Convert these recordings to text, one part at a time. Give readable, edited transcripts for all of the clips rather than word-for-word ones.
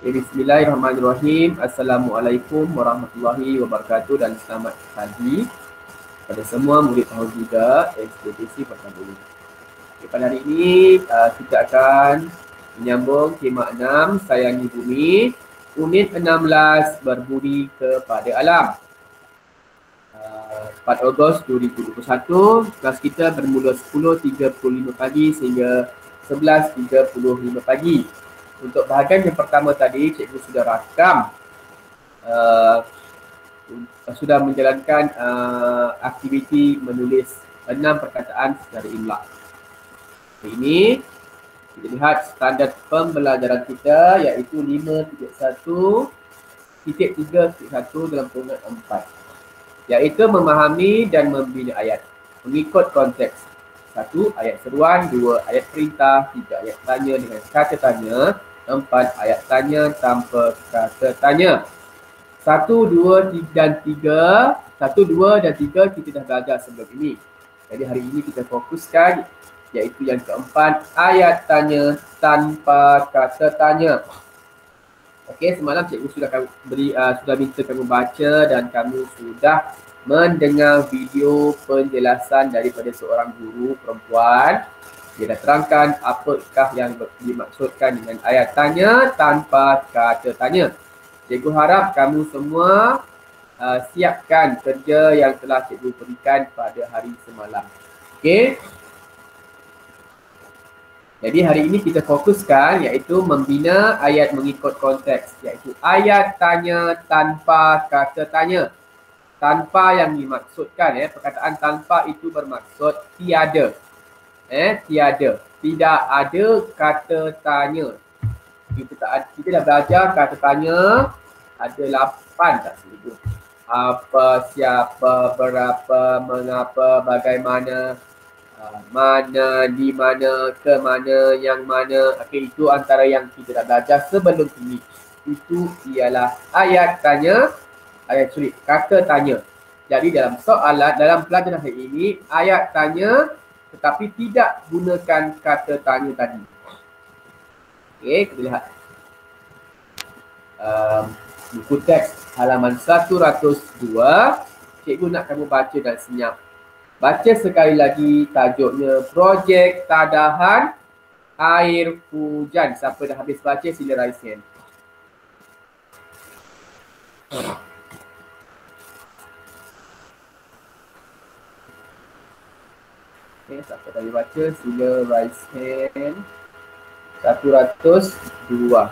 Bismillahirrahmanirrahim. Assalamualaikum warahmatullahi wabarakatuh dan selamat pagi pada semua murid Tahujida SDTC Pertama ini. Pada hari ini kita akan menyambung tema 6 Sayangi Bumi, unit 16 Berbudi kepada Alam. 4 Ogos 2021, kelas kita bermula 10.35 pagi sehingga 11.35 pagi. Untuk bahagian yang pertama tadi, cikgu sudah rakam, sudah menjalankan aktiviti menulis 6 perkataan secara imla. Ini kita lihat standard pembelajaran kita iaitu 5.1.3.1 dalam kurungan 4, iaitu memahami dan membina ayat mengikut konteks. 1. Ayat seruan, 2. Ayat perintah, 3. Ayat tanya dengan kata tanya, 4. Ayat tanya tanpa kata tanya. 1, 2 dan 3 kita dah belajar sebelum ini. Jadi hari ini kita fokuskan iaitu yang keempat, ayat tanya tanpa kata tanya. Okey, semalam cikgu sudah sudah minta kamu baca dan kamu sudah mendengar video penjelasan daripada seorang guru perempuan. Dia dah terangkan apakah yang dimaksudkan dengan ayat tanya tanpa kata tanya. Cikgu harap kamu semua siapkan kerja yang telah cikgu berikan pada hari semalam. Okey. Jadi hari ini kita fokuskan iaitu membina ayat mengikut konteks, iaitu ayat tanya tanpa kata tanya. Tanpa yang dimaksudkan, perkataan tanpa itu bermaksud tiada. Tiada. Tidak ada kata tanya. Kita dah belajar kata tanya ada 8 tak silap. Apa, siapa, berapa, mengapa, bagaimana, mana, di mana, ke mana, yang mana. Okey, itu antara yang kita dah belajar sebelum ini. Itu ialah ayat tanya, kata tanya. Jadi dalam soalan, dalam pelajaran hari ini, ayat tanya tetapi tidak gunakan kata tanya tadi. Okey, kita lihat. Buku teks halaman 102. Cikgu nak kamu baca dan senyap. Baca sekali lagi tajuknya Projek Tadahan Air Hujan. Siapa dah habis baca sila raise hand. Okay, siapa dah baca sila raise hand. 102.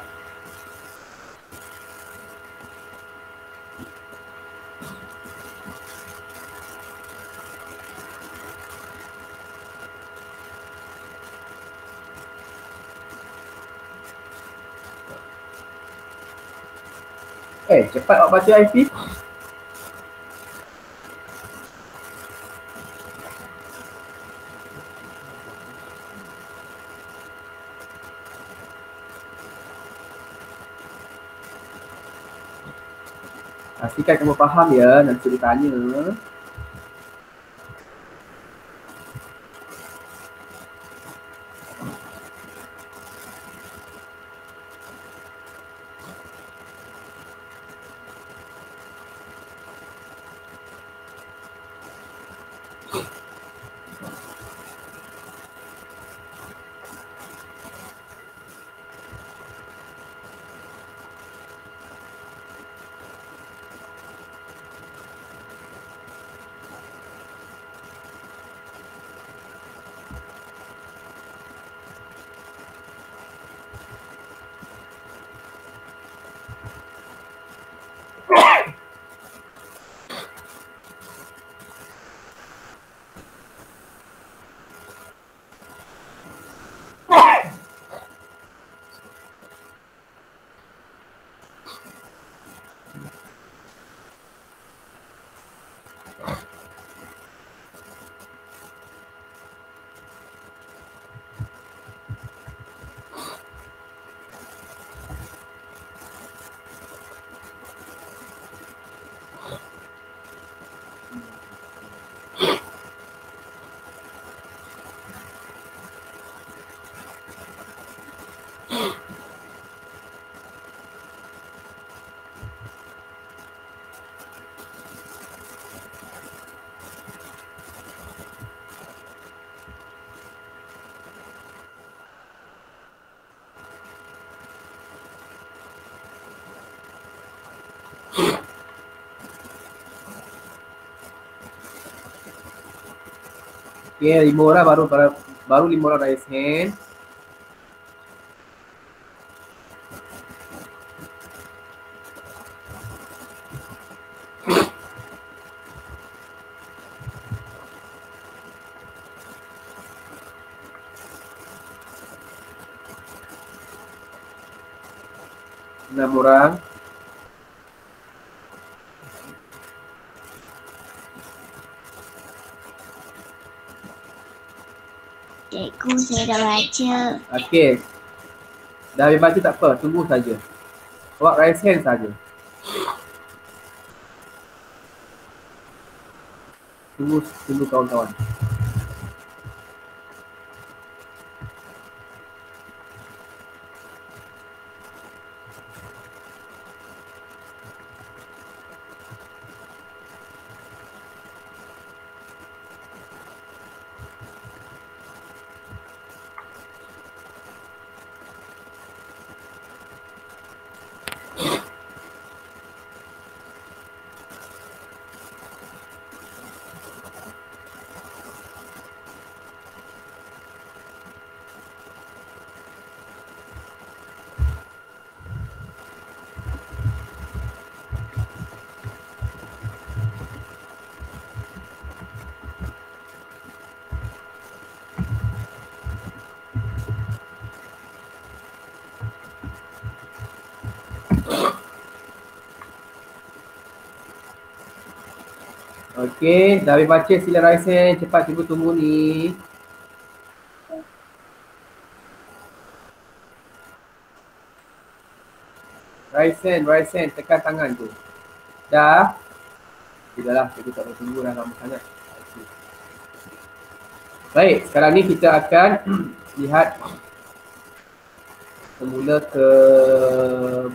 Cepat awak baca IP. Pastikan kamu faham ya, nanti ditanya. Okay, 5 orang baru 5 orang raise hand. Enam orang. Cikgu, saya dah baca. Okey. Dah habis baca tak apa, tunggu saja. Awak raise hand saja. Tunggu kawan-kawan. Okey, dah habis baca sila raise hand. Cepat cikgu tunggu ni. Raise hand, tekan tangan tu. Dah? Sudahlah, cikgu tak boleh tunggu dah lama sangat. Okay. Baik, sekarang ni kita akan lihat semula ke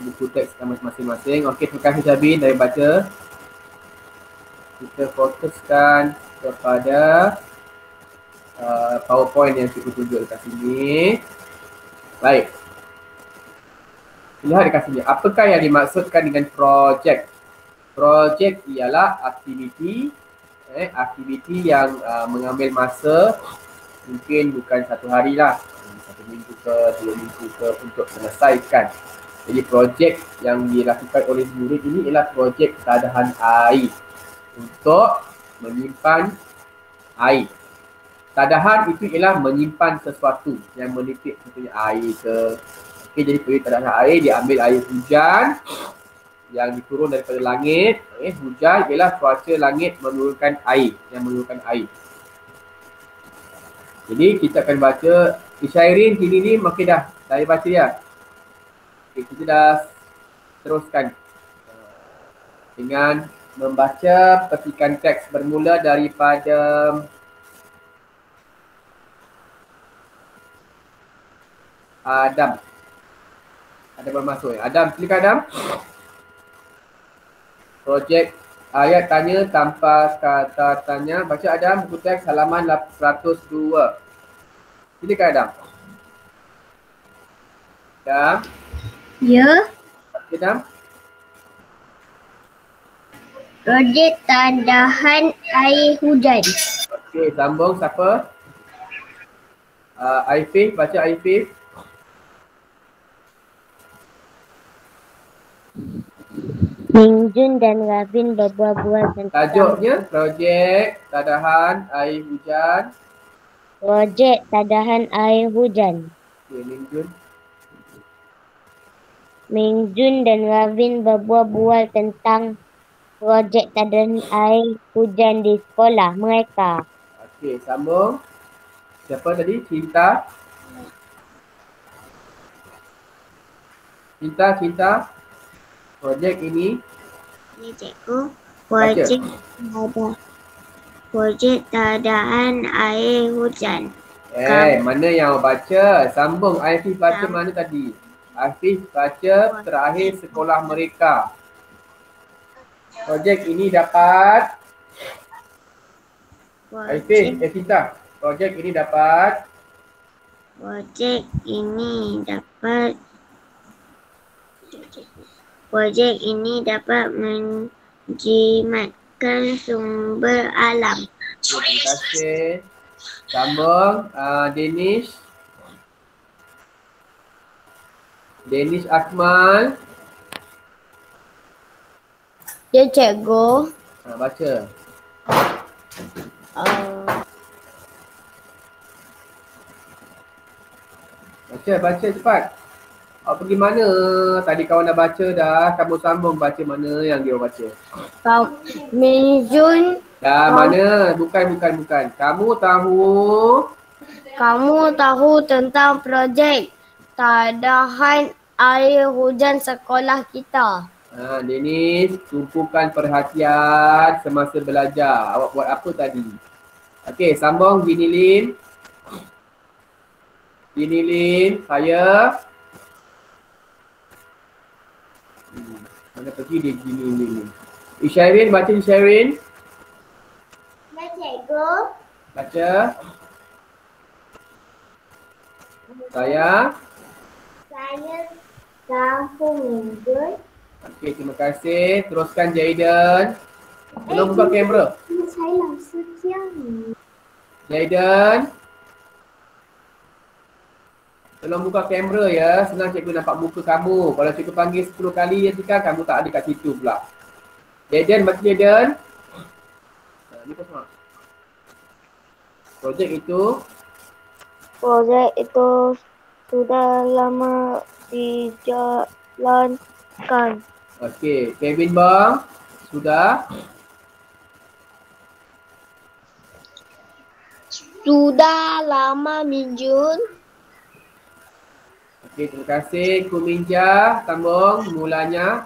buku teks masing-masing. Okey, terima kasih Syabin dari baca. Kita fokuskan kepada PowerPoint yang cikgu tunjuk dekat sini. Baik. Lihat dekat sini. Apakah yang dimaksudkan dengan projek? Projek ialah aktiviti yang mengambil masa mungkin bukan satu hari lah, 1 minggu ke 2 minggu ke untuk selesaikan. Jadi projek yang dilakukan oleh murid ini ialah projek tadahan air untuk menyimpan air. Tadahan itu ialah menyimpan sesuatu yang menipis, contohnya air ke. Okey, jadi projek tadahan air, diambil air hujan yang diturun daripada langit. Hujan ialah cuaca langit menurunkan air, yang menurunkan air. Jadi kita akan baca Isyairin kini ni makin dah saya baca ya. Okay, kita dah teruskan dengan membaca petikan teks bermula daripada Adam. Ada bermasuk. Adam, silakan Adam. Projek ayat tanya tanpa kata tanya. Baca Adam, buku teks halaman 102. Silakan Adam. Adam. Ya. Adam. Projek tadahan air hujan. Okey, sambung siapa? Aifif, baca Aifif. Ming Jun dan Ravin berbual-bual tentang Tajuknya projek tadahan air hujan. projek tadahan air hujan. Okey, Minjun. Ming Jun dan Ravin berbual-bual tentang projek tadahan air hujan di sekolah mereka. Okey, sambung. Siapa tadi? Cinta. Cinta. Projek ini. Ini cikgu. Projek tadahan air hujan. Mana yang baca? Sambung. Aifif baca mana tadi? Aifif baca terakhir sekolah mereka. Projek ini dapat. Aifif, Cinta. Projek ini dapat. Projek ini dapat menjimatkan sumber alam. Terima kasih. Sambung. Danish. Danish Akmal. Ya, cikgu. Baca. Baca cepat. Awak pergi mana? Tadi kawan dah baca dah. Kamu sambung baca mana yang dia baca. Minjun, Mana? Bukan. kamu tahu tentang projek tadahan air hujan sekolah kita. Dennis, tumpukan perhatian semasa belajar. Awak buat apa tadi? Okey, sambung Gini Lin. Gini Lin, saya. Mana pergi dia Gini Lin ni? Isyarin, baca Isyarin. Ya, cikgu. Baca. Saya tahu minjun. Okey, terima kasih. Teruskan Jayden. Tolong buka kamera. Saya sekian. Jayden. Tolong buka kamera ya. Senang cikgu nampak muka kamu. Kalau cikgu panggil 10 kali nanti kan kamu tak ada kat situ pula. Jayden, baca Jayden. Ni kau semua. Projek itu sudah lama dijalankan. okey. Kevin Bang. Sudah. Sudah lama minjun. Okey, terima kasih. Kuminja, sambung mulanya.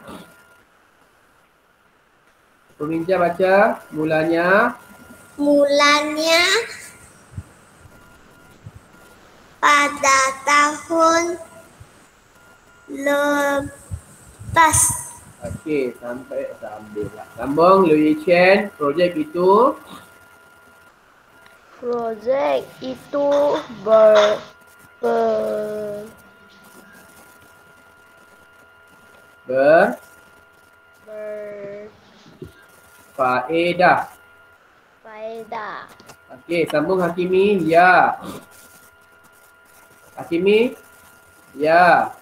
Kuminja baca mulanya. Mulanya pada tahun lepas. Okey, sampai lah. Sambung Lui Chen, projek itu ber faedah. faedah. Okey, sambung Hakimi. Ya. Hakimi. Ya.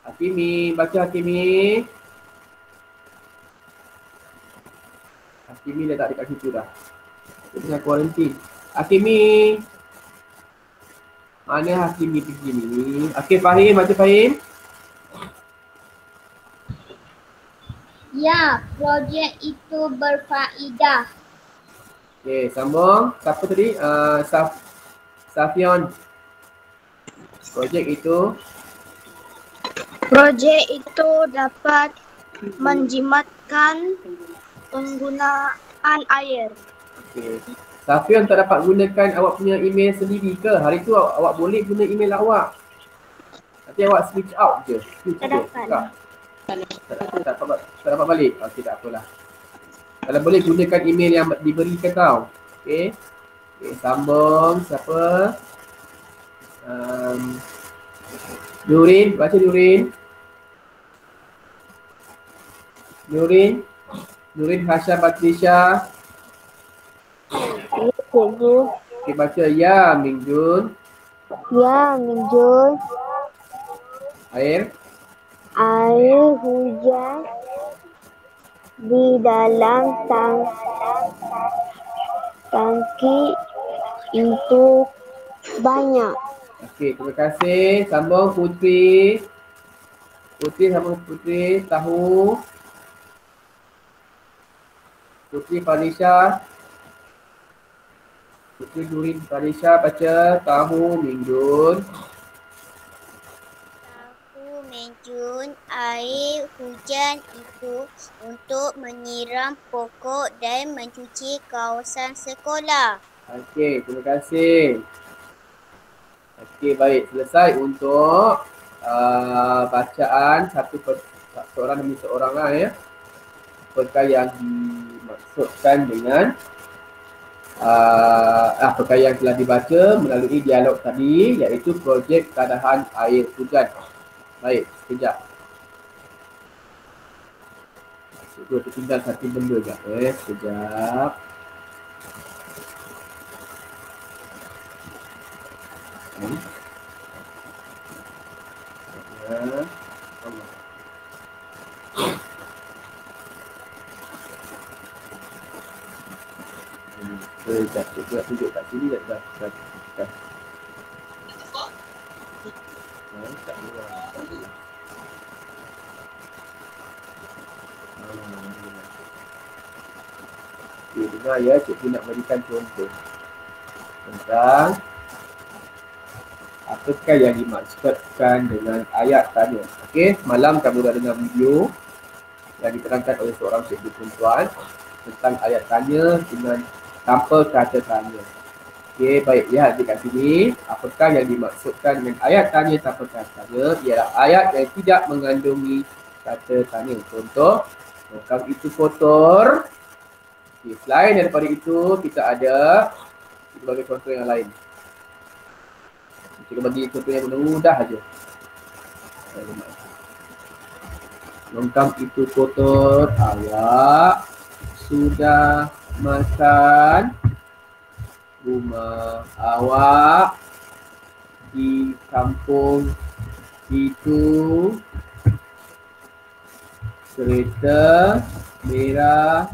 Hakimi, baca Hakimi. Hakimi dah tak dekat situ dah. Dia tengah kuarantin. Hakimi. Mana Hakimi pergi ni? Okey, Fahim, baca Fahim. Ya, projek itu berfaedah. Okey, sambung. Siapa tadi? Safion. Projek itu dapat menjimatkan penggunaan air. okey. Safion tak dapat gunakan awak punya email sendiri ke? Hari tu awak boleh guna email awak. Nanti awak switch out je. Tak dapat. Tak dapat balik. Okey, tak apalah. Kalau boleh gunakan email yang diberikan tau. Okey. Okey, sambung. Siapa? Nurin, baca Nurin. Nurin Hasha Patrisha. Ya, cikgu. Okey, baca Ya Mingjun. Ya, minjun. Air Hujan di dalam tangki itu banyak. Okey, terima kasih. Sambung Putri. Sambung Putri. Tahu. Putri Falisha. Putri Nurin Falisha baca tahu Mingjun. Minjun air hujan itu untuk menyiram pokok dan mencuci kawasan sekolah. Okey, terima kasih. Okey, baik. Selesai untuk bacaan seorang demi seorang lah ya. Apakah yang dimaksudkan dengan apakah yang telah dibaca melalui dialog tadi, iaitu projek tadahan air hujan. Baik, sekejap. Cikgu tertinggal satu benda sekejap. Sekejap. Ya. Sekejap, cikgu nak tunjuk kat sini dah. Tak keluar. Okay, dengar ya, cikgu nak berikan contoh tentang apakah yang dimaksudkan dengan ayat tanya. Okey, semalam kamu dah dengar video yang diterangkan oleh seorang cikgu perempuan tentang ayat tanya dengan tanpa kata tanya. Okey, baik, lihat dekat sini. Apakah yang dimaksudkan dengan ayat tanya tanpa kata tanya? Ialah ayat yang tidak mengandungi kata tanya. Contoh, kamu itu kotor. Okay, selain daripada itu, kita ada sebagai contoh yang lain. Kita bagi contoh yang mudah aja. Longkang itu kotor, awak sudah makan. Rumah awak di kampung itu kereta merah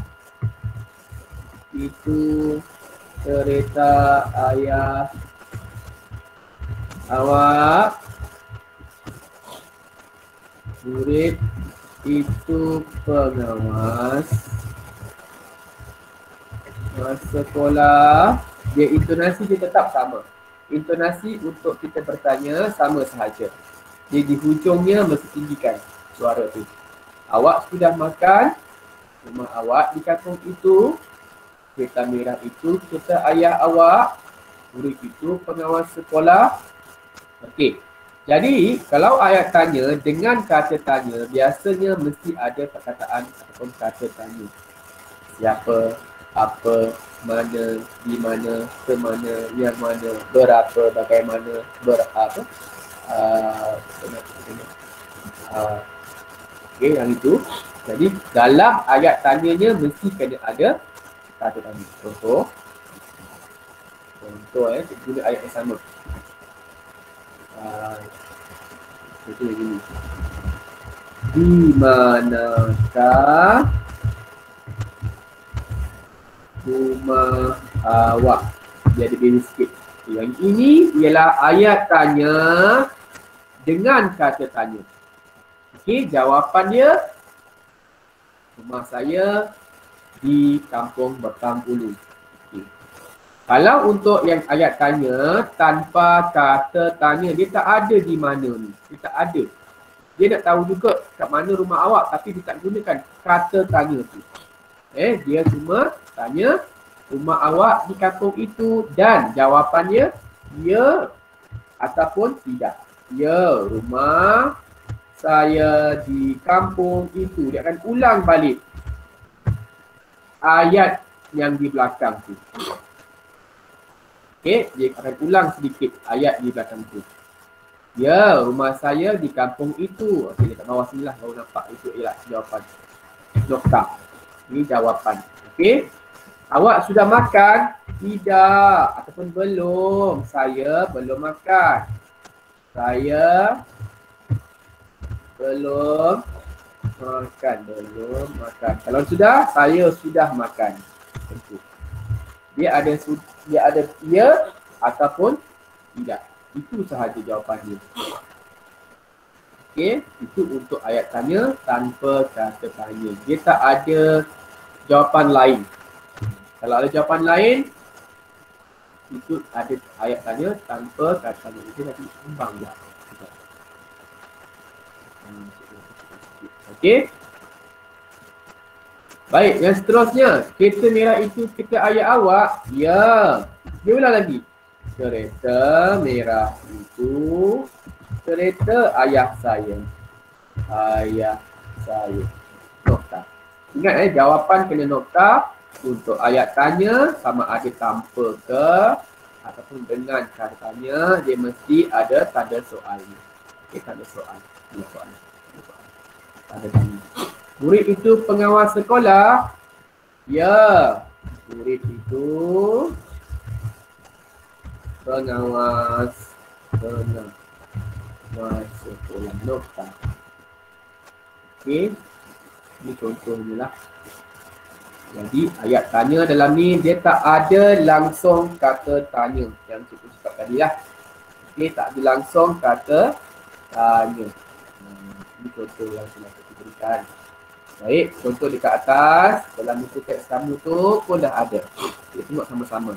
itu kereta ayah awak. Murid itu pengawas sekolah. Dia intonasi dia tetap sama. Intonasi untuk kita bertanya sama sahaja. Dia di hujungnya mesti tinggikan suara tu. Awak sudah makan. Rumah awak di kampung itu. Kereta merah itu kereta ayah awak. Murid itu pengawas sekolah. Okey. Jadi, kalau ayat tanya dengan kata tanya, biasanya mesti ada perkataan ataupun kata tanya. Siapa, apa, mana, di mana, ke mana, yang mana, berapa, bagaimana, berapa. Okey, yang itu. Jadi, dalam ayat tanyanya mesti kena ada kata tanya. Contoh, kita guna ayat yang sama. Contoh yang ini. Di manakah rumah awak? Dia ada beza sikit. Yang ini ialah ayat tanya dengan kata tanya. Okey, jawapan dia rumah saya di kampung Bertambulu. Okay. Kalau untuk yang ayat tanya tanpa kata tanya, dia tak ada di mana ni. Dia tak ada. Dia nak tahu juga kat mana rumah awak tapi dia tak gunakan kata tanya tu. Dia cuma tanya rumah awak di kampung itu dan jawapannya ya ataupun tidak. Ya, rumah saya di kampung itu. Dia akan ulang balik ayat yang di belakang tu. Okey, dia akan ulang sedikit ayat di belakang tu. Ya, rumah saya di kampung itu. Okey, dekat bawah sini lah baru nampak itu ialah jawapan. Nokta. Ini jawapan. Okey. Awak sudah makan? Tidak. Ataupun belum. Saya belum makan. Saya belum makan. Belum makan. Kalau sudah, saya sudah makan. Tentu. Dia ada ya ataupun tidak. Itu sahaja jawapannya. Okey, itu untuk ayat tanya tanpa kata tanya. Dia tak ada jawapan lain. Kalau ada jawapan lain, itu ada ayat tanya tanpa kata tanya. Itu nanti sembang je. Okey. Baik, yang seterusnya. Kereta merah itu kereta ayah awak? Ya. Dia ulang lagi. Kereta merah itu kereta ayah saya. Ayah saya. Nokta. Ingat jawapan kena nokta. Untuk ayat tanya sama ada tanpa ke ataupun dengan kata tanya, dia mesti ada tanda soal. Okey, tanda soal. Tanda soal. Tanda tanya. Murid itu pengawas sekolah. Ya, murid itu pengawas sekolah. Nota. Okey. Ini contohnya lah. Jadi ayat tanya dalam ni dia tak ada langsung kata tanya yang cikgu cakap tadi lah. Okey, tak ada langsung kata tanya. Ini contoh yang telah kita berikan. Baik, contoh dekat atas dalam buku teks kamu tu pun dah ada. Kita tengok sama-sama.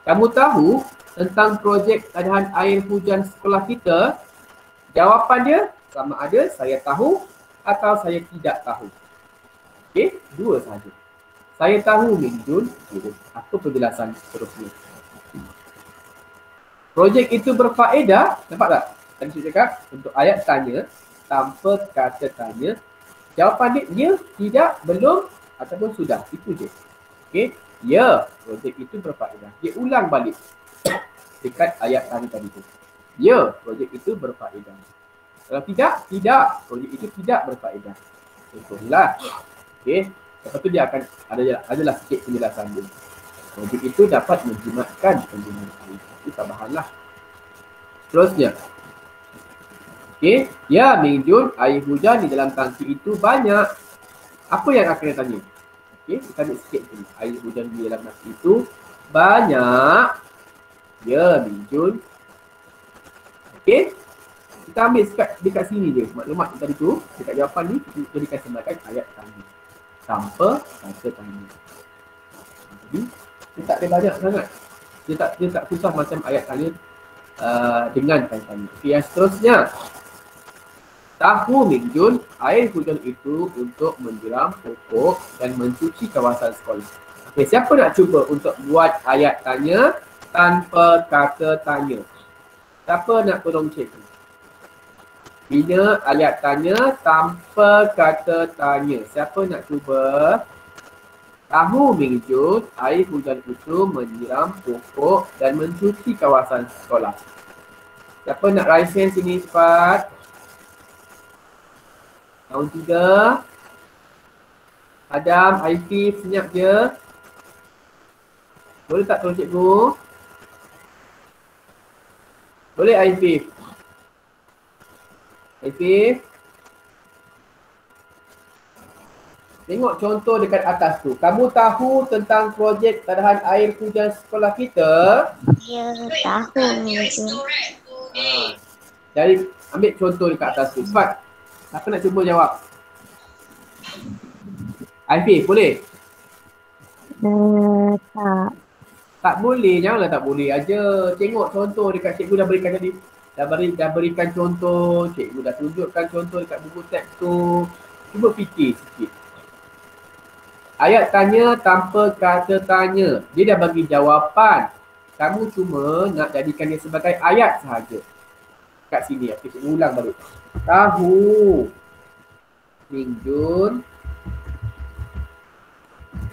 Kamu tahu tentang projek tadahan air hujan sekolah kita? Jawapan dia sama ada saya tahu atau saya tidak tahu. Okey, dua sahaja. Saya tahu Minjun. Apa penjelasan seterusnya? Projek itu berfaedah. Nampak tak? Tadi saya cakap untuk ayat tanya tanpa kata tanya. Jawapan dia tidak, belum ataupun sudah. Itu je. Okey. Ya, projek itu berfaedah. Dia ulang balik dekat ayat tanya tadi tu. Ya, projek itu berfaedah. Kalau tidak, projek itu tidak berfaedah. Contohlah. Okey. Lepas tu dia akan adalah sikit penjelasan dia. Projek itu dapat menjimatkan penggunaan air. Itu tambahanlah. Terusnya. Okey. Ya, Mingjun, air hujan di dalam tangki itu banyak. Apa yang akan dia tanya? Okey, kita ambil sikit dulu. Air hujan di dalam tangki itu banyak. Ya, Mingjun. Okey. Kita ambil dekat sini je. Maklumat tadi tu, dekat jawapan ni, kita jadikan sebagai ayat tanya. Tanpa kata tanya. Jadi, dia tak ada banyak sangat. Dia tak susah macam ayat tanya dengan tanya. Okey, yang seterusnya. Tahu Mingjun, air hujan itu untuk menyiram pokok dan mencuci kawasan sekolah. Okey, siapa nak cuba untuk buat ayat tanya tanpa kata tanya? Siapa nak tolong cikgu? Bina ayat tanya tanpa kata tanya. Siapa nak cuba? Tahu Mingjun, air hujan itu menyiram pokok dan mencuci kawasan sekolah. Siapa nak raise hand sini cepat? Tahun 3. Adam, Aifif, senyap je. Boleh tak tolong cikgu? Boleh Aifif? Aifif? Tengok contoh dekat atas tu. Kamu tahu tentang projek tadahan air hujan sekolah kita? Ya, tahu Minjun. Jadi ambil contoh dekat atas tu. Cepat. Siapa nak cuba jawab? Aifif, boleh? Tak. Tak boleh, janganlah tak boleh aja. Tengok contoh dekat cikgu dah berikan tadi. Dah berikan contoh, cikgu dah tunjukkan contoh dekat buku teks tu. Cuba fikir sikit. Ayat tanya tanpa kata tanya. Dia dah bagi jawapan. Kamu cuma nak jadikan dia sebagai ayat sahaja. Kat sini, aku cikgu ulang balik. Tahu Mingjun,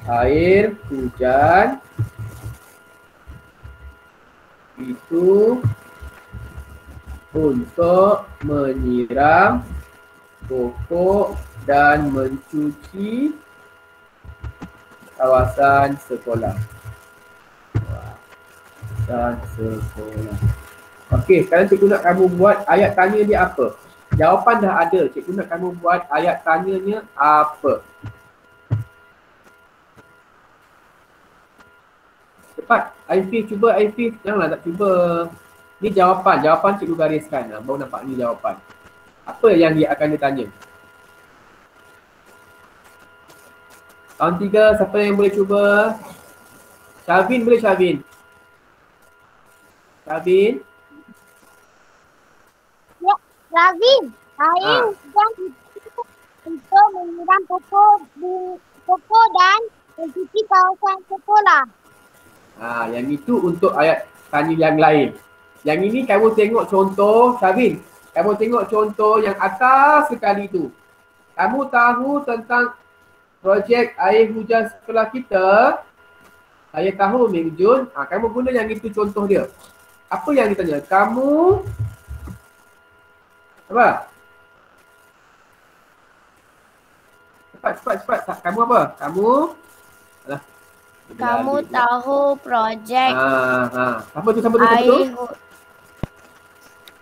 air hujan itu untuk menyiram pokok dan mencuci kawasan sekolah. Dan sekolah. Okey, sekarang cikgu nak kamu buat ayat tanya dia apa? Jawapan dah ada. Cikgu nak kamu buat ayat tanyanya apa? Cepat. Aifif, cuba Aifif. Janganlah tak cuba. Ni jawapan. Jawapan cikgu gariskan. Baru nampak ni jawapan. Apa yang dia akan ditanya? Tahun 3, siapa yang boleh cuba? Syavin boleh Syavin? Syavin? Ya, Ravin, air hujan itu untuk menyiram pokok dan mencuci kawasan sekolah. Yang itu untuk ayat tanya yang lain. Yang ini kamu tengok contoh, Syavin. Kamu tengok contoh yang atas sekali tu. Kamu tahu tentang projek air hujan sekolah kita? Saya tahu Mingjun. Kamu guna yang itu contoh dia. Apa yang ditanya? Kamu apa? cepat. Kamu apa? Kamu? Alah. Kamu tahu projek Siapa tu?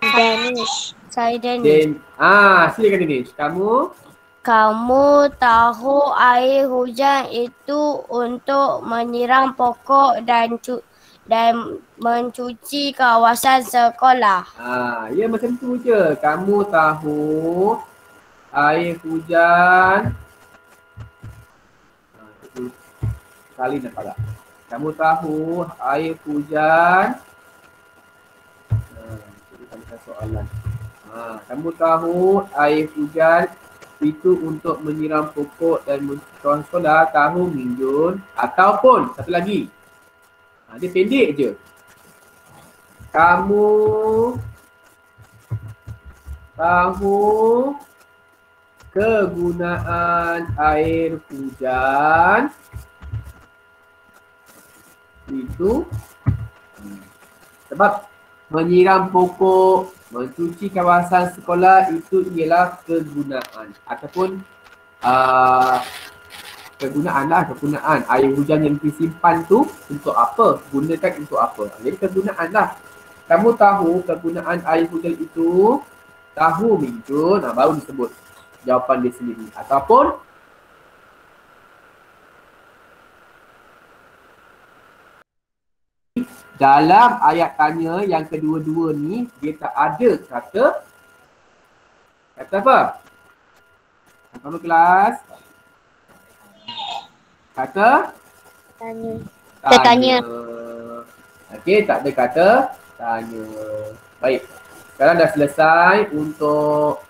Danish. Saya Danish. Silakan Danish. Kamu? Kamu tahu air hujan itu untuk menyiram pokok dan mencuci kawasan sekolah. Ya macam tu je. Kamu tahu air hujan. Itu kali nampak tak? Kamu tahu air hujan. Itu kan soalan. Kamu tahu air hujan itu untuk menyiram pokok dan kawasan sekolah. Tahu Minjun. Ataupun satu lagi. Dia pendek je. Kamu tahu kegunaan air hujan itu sebab menyiram pokok, mencuci kawasan sekolah itu ialah kegunaan ataupun kegunaan air hujan yang disimpan tu untuk apa, gunakan untuk apa. Jadi kegunaan lah. Kamu tahu kegunaan air hujan itu? Tahu Minjun, baru disebut jawapan dia sendiri. Ataupun dalam ayat tanya yang kedua-dua ni dia tak ada kata apa? Kamu kelas? Kata? Tanya. Okey, tak ada kata tanya. Baik. Sekarang dah selesai untuk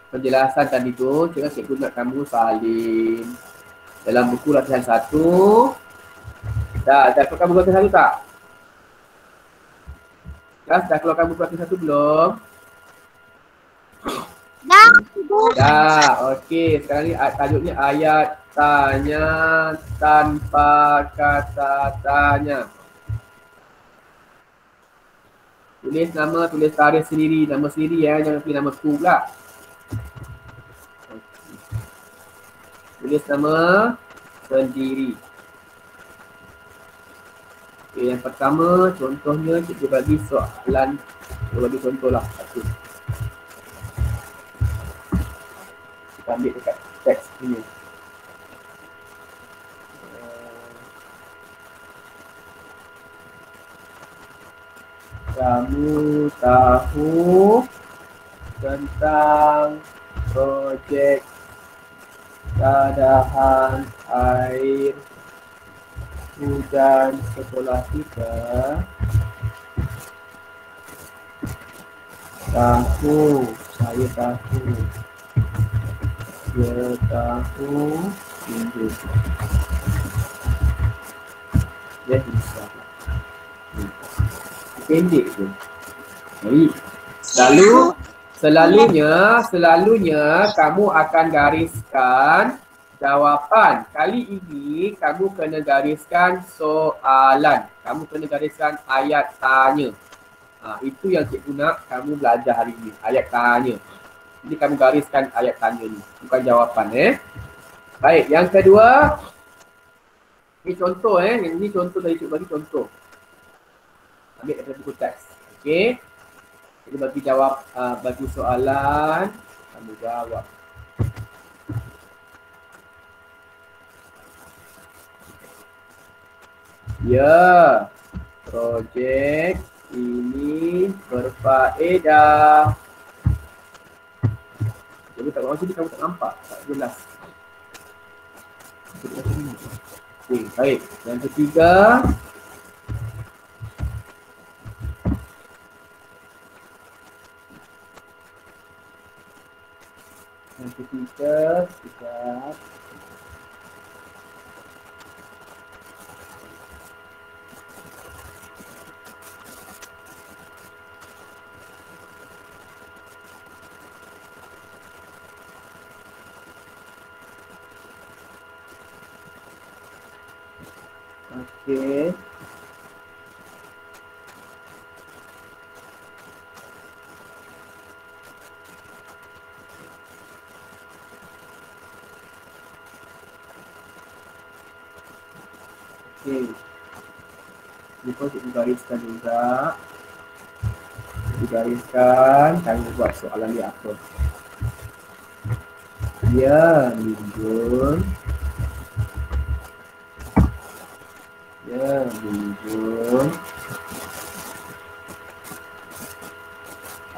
penjelasan tadi tu. Cikgu nak kamu salin dalam buku latihan 1. Dah keluarkan buku latihan 1 tak? Dah keluarkan buku latihan 1 belum? Dah, okey. Sekarang ni tajuknya ayat tanya tanpa kata tanya. Tulis nama, tulis tarikh sendiri, nama sendiri ya, jangan pilih nama school pula. Tulis nama sendiri. Okay, yang pertama contohnya cikgu bagi soalan, cikgu bagi contoh lah satu. Kita ambil dekat teks ini. Kamu tahu tentang projek keadaan air hujan sekolah kita? Tahu, saya tahu. Dia tahu, tunjuk. Dia bisa. Pendek tu. Baik. Selalunya kamu akan gariskan jawapan. Kali ini kamu kena gariskan soalan. Kamu kena gariskan ayat tanya. Itu yang cikgu nak kamu belajar hari ini. Ayat tanya. Jadi kamu gariskan ayat tanya ni. Bukan jawapan Baik, yang kedua. Ini contoh Ini contoh dari cikgu bagi contoh. Ambil daripada buku teks. Okey. Kita bagi jawab, bagi soalan. Kamu jawab. Ya. Projek ini berfaedah. Jadi tak tahu sini kamu tak nampak. Tak jelas. Okey, baik. Yang ketiga. Yang ketiga, sekejap. Okey. Okey. Ni pun cikgu gariskan juga. Cikgu gariskan, tanya buat soalan ni apa. Ya, Minjun. Ya, Minjun.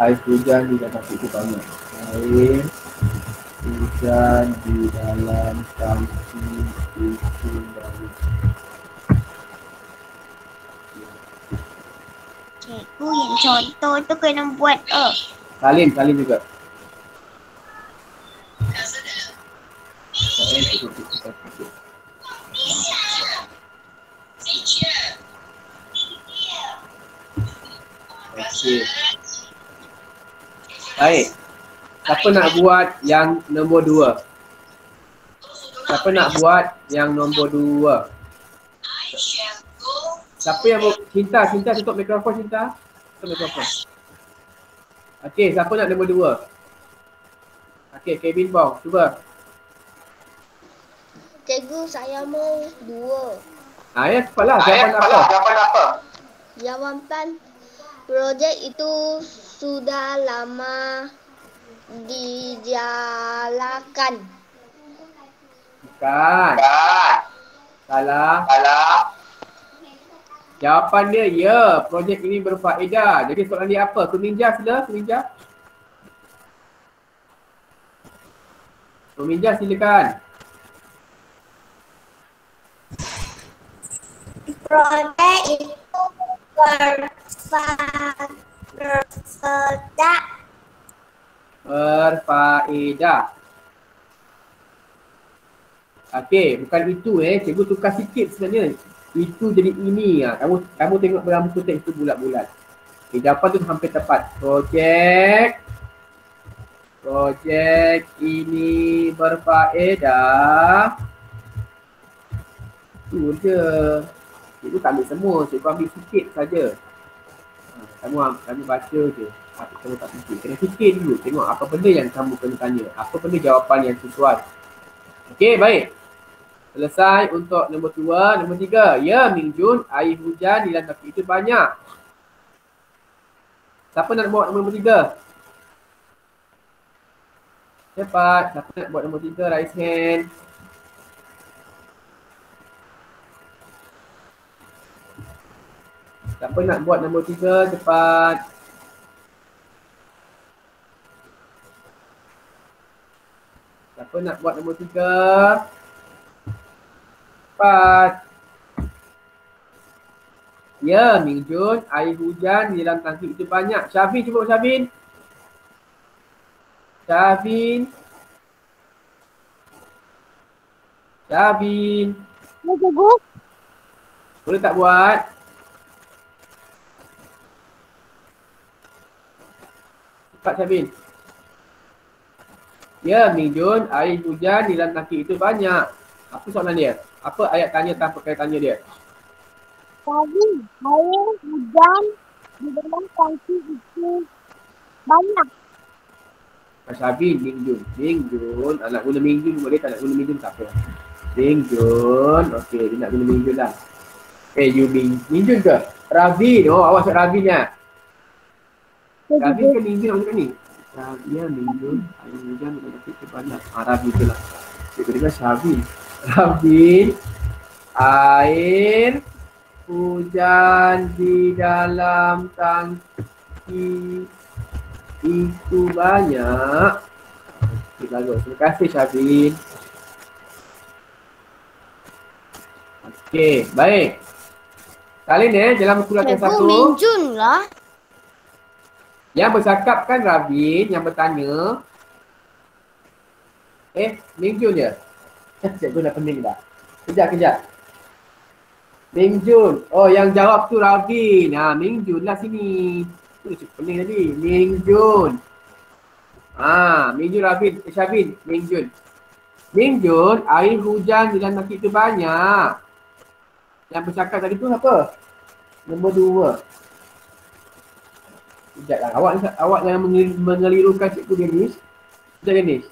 Air hujan di dalam itu banyak. Air hujan di dalam tangki itu banyak. Cikgu yang contoh tu kena buat Salim juga. Okey. Baik. Siapa nak buat yang nombor 2? Siapa nak buat yang nombor 2? Siapa yang Cinta tutup mikrofon Cinta. Tutup mikrofon. Okey, siapa nak nombor 2? Okey, Kevin Bong, cuba. Cikgu, saya mau 2. Ya cepatlah. Jawapan apa? Jawapan projek itu sudah lama dijalankan. Bukan. Salah. Jawapan dia, ya, projek ini berfaedah. Jadi soalan dia apa? Kuminja sila, Kuminja silakan. Projek itu berfaedah. Okey, bukan itu cikgu tukar sikit sebenarnya. Itu jadi ini kamu tengok dalam buku teks itu bulat-bulat. Okay, jawapan tu hampir tepat. Projek ini berfaedah. Tu je. Cikgu tak ambil semua, cikgu ambil sikit saja. Kamu baca je. Kamu tak fikir. Kena fikir dulu. Tengok apa benda yang kamu kena tanya. Apa benda jawapan yang sesuai. Okey, baik. Selesai untuk nombor 2. Nombor 3. Ya, Mingjun, air hujan di dalam tangki itu banyak. Siapa nak buat nombor 3? Cepat. Siapa nak buat nombor 3? Raise hand. Siapa nak buat nombor 3? Cepat. Siapa nak buat nombor 3? Cepat. Ya, Mingjun, air hujan di dalam tangki itu banyak. Syafin, cuba Syafin. Syafin. Ya, cikgu. Boleh tak buat? Cepat Syafin. Ya, Mingjun, air hujan di dalam tangki itu banyak. Apa soalan dia? Apa ayat tanya tanpa kata tanya dia? Tadi air hujan di dalam tangki itu banyak. Syafin, Mingjun. Nak guna Mingjun boleh, tak nak guna Mingjun tak apa. Mingjun, okey, dia nak guna Mingjun lah. You Mingjun ke? Ravin, awak cakap Ravin ya? Ravin ke Mingjun apa cakap ni? Ya, Mingjun, air hujan di dalam tangki itu banyak. Ravin tu lah. Cikgu dengar Syafin. Ravin, air hujan di dalam tangki itu banyak. Okay, bagus. Terima kasih Syafin. Okey, baik. Kali ni dalam surat yang satu. Mingjun lah. Yang bercakap kan Ravin, yang bertanya. Mingjun je. Cikgu dah pening dah. Kejap. Mingjun. Oh, yang jawab tu Ravin. Mingjun lah sini. Tu cikgu pening tadi. Mingjun. Mingjun Ravin. Syafin. Mingjun, air hujan di dalam tangki itu banyak. Yang bercakap tadi tu apa? Nombor 2. Sekejap lah. Awak jangan mengelirukan cikgu Denis. Sekejap Denis.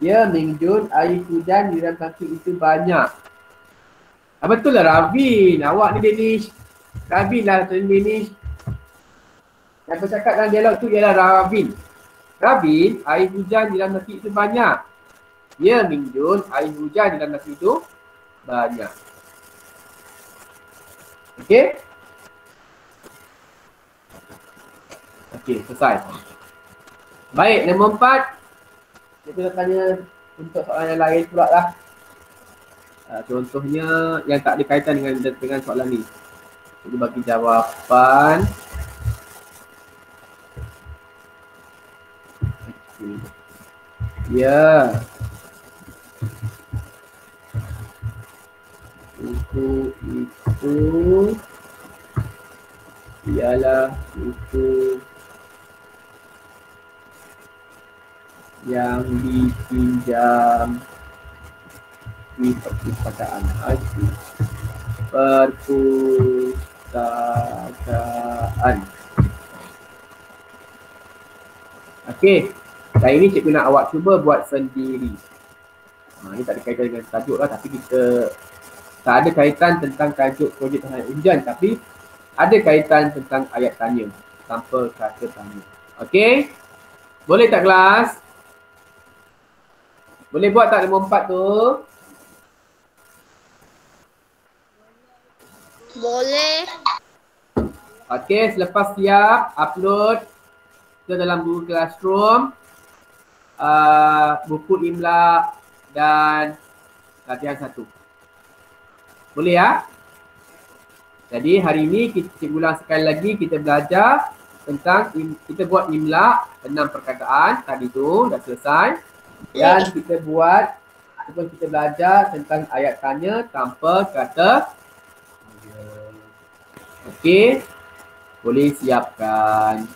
Ya, Mingjun, air hujan di dalam tangki itu banyak. Betul lah Ravin. Awak ni Danish. Ravin lah Danish. Yang bercakap dalam dialog tu ialah Ravin. Ravin, air hujan di dalam nasi itu banyak. Ya Minjun, air hujan di dalam nasi itu banyak. Okey? Okey, selesai. Baik, nombor 4. Kita nak tanya untuk soalan yang lain pula lah. Contohnya yang tak ada kaitan dengan soalan ni. Kita bagi jawapan. Okay. Ya. Buku itu ialah buku yang dipinjam di perpustakaan. Perpustakaan. Okey. Dan ini cikgu nak awak cuba buat sendiri. Ini tak ada kaitan dengan tajuk lah, tapi kita tak ada kaitan tentang tajuk projek tahan hujan, tapi ada kaitan tentang ayat tanya tanpa kata tanya. Okey? Boleh tak kelas? Boleh buat tak nombor 4 tu? Boleh. Okey, selepas siap, upload ke dalam Google Classroom buku Imla dan latihan 1. Boleh ya? Jadi hari ini cikgu ulang sekali lagi, kita belajar tentang, kita buat Imla 6 perkataan tadi tu dah selesai. Dan kita buat ataupun kita belajar tentang ayat tanya tanpa kata. Okey, boleh siapkan.